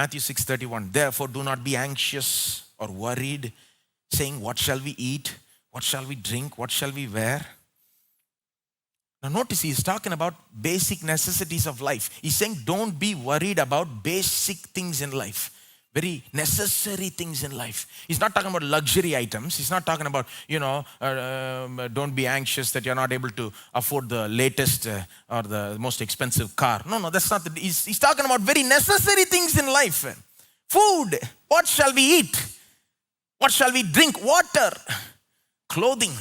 Matthew 6:31. Therefore, do not be anxious or worried, saying, what shall we eat? What shall we drink? What shall we wear? Now notice he's talking about basic necessities of life. He's saying don't be worried about basic things in life. Very necessary things in life. He's not talking about luxury items. He's not talking about, don't be anxious that you're not able to afford the latest or the most expensive car. No, that's not. He's talking about very necessary things in life. Food. What shall we eat? What shall we drink? Water. Clothing.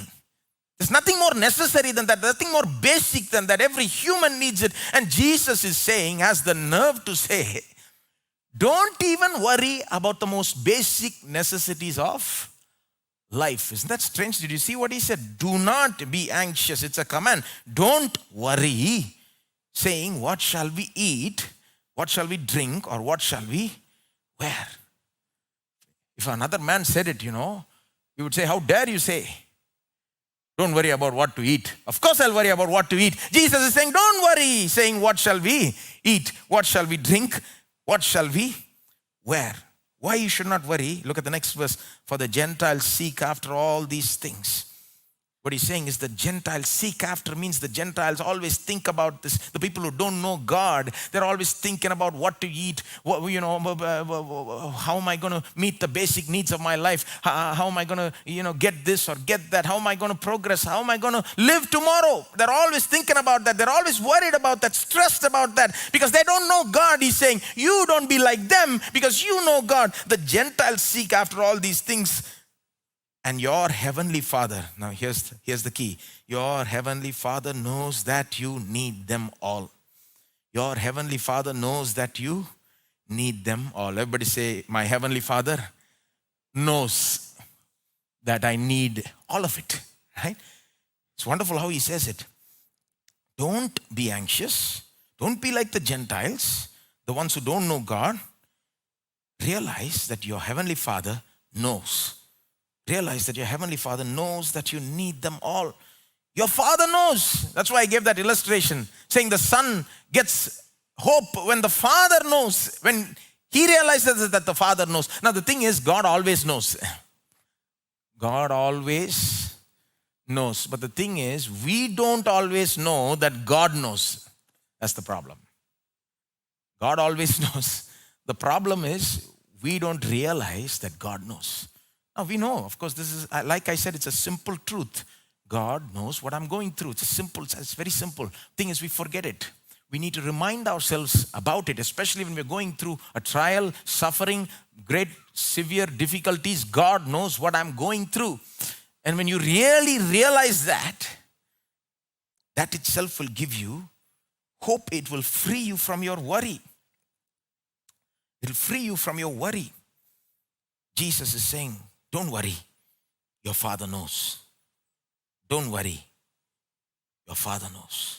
There's nothing more necessary than that, nothing more basic than that. Every human needs it. And Jesus is saying, has the nerve to say, don't even worry about the most basic necessities of life. Isn't that strange? Did you see what he said? Do not be anxious. It's a command. Don't worry, saying, what shall we eat? What shall we drink? Or what shall we wear? If another man said it, you would say, how dare you say? Don't worry about what to eat. Of course I'll worry about what to eat. Jesus is saying, don't worry, saying, what shall we eat? What shall we drink? What shall we wear? Why you should not worry? Look at the next verse. For the Gentiles seek after all these things. What he's saying is the Gentiles seek after means the Gentiles always think about this. The people who don't know God, they're always thinking about what to eat. How am I going to meet the basic needs of my life? How am I going to, get this or get that? How am I going to progress? How am I going to live tomorrow? They're always thinking about that. They're always worried about that, stressed about that because they don't know God. He's saying, you don't be like them because you know God. The Gentiles seek after all these things. And your heavenly Father, now here's the key. Your heavenly Father knows that you need them all. Your heavenly Father knows that you need them all. Everybody say, my heavenly Father knows that I need all of it, right? It's wonderful how he says it. Don't be anxious. Don't be like the Gentiles, the ones who don't know God. Realize that your heavenly Father knows. Realize that your heavenly Father knows that you need them all. Your Father knows. That's why I gave that illustration, saying the Son gets hope when the Father knows, when he realizes that the Father knows. Now the thing is, God always knows. God always knows. But the thing is, we don't always know that God knows. That's the problem. God always knows. The problem is, we don't realize that God knows. Now we know, of course, this is, like I said, it's a simple truth. God knows what I'm going through. It's very simple. Thing is, we forget it. We need to remind ourselves about it, especially when we're going through a trial, suffering, great, severe difficulties. God knows what I'm going through. And when you really realize that itself will give you hope. It will free you from your worry. It will free you from your worry. Jesus is saying, don't worry, your Father knows. Don't worry, your Father knows.